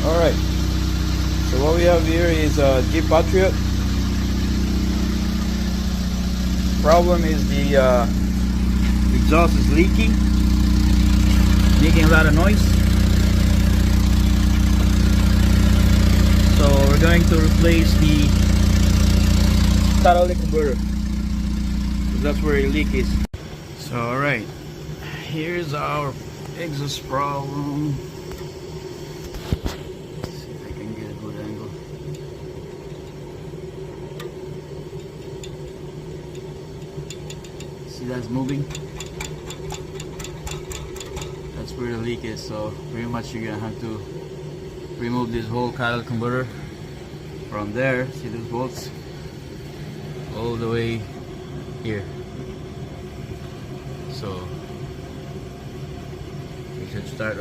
Alright, so what we have here is a Jeep Patriot. Problem is the exhaust is leaking, making a lot of noise. So we're going to replace the catalytic converter, because that's where the leak is. So alright, here's our exhaust problem. See if I can get a good angle. See, that's moving. That's where the leak is. So pretty much you're gonna have to remove this whole catalytic converter from there. See those bolts all the way here. So we should start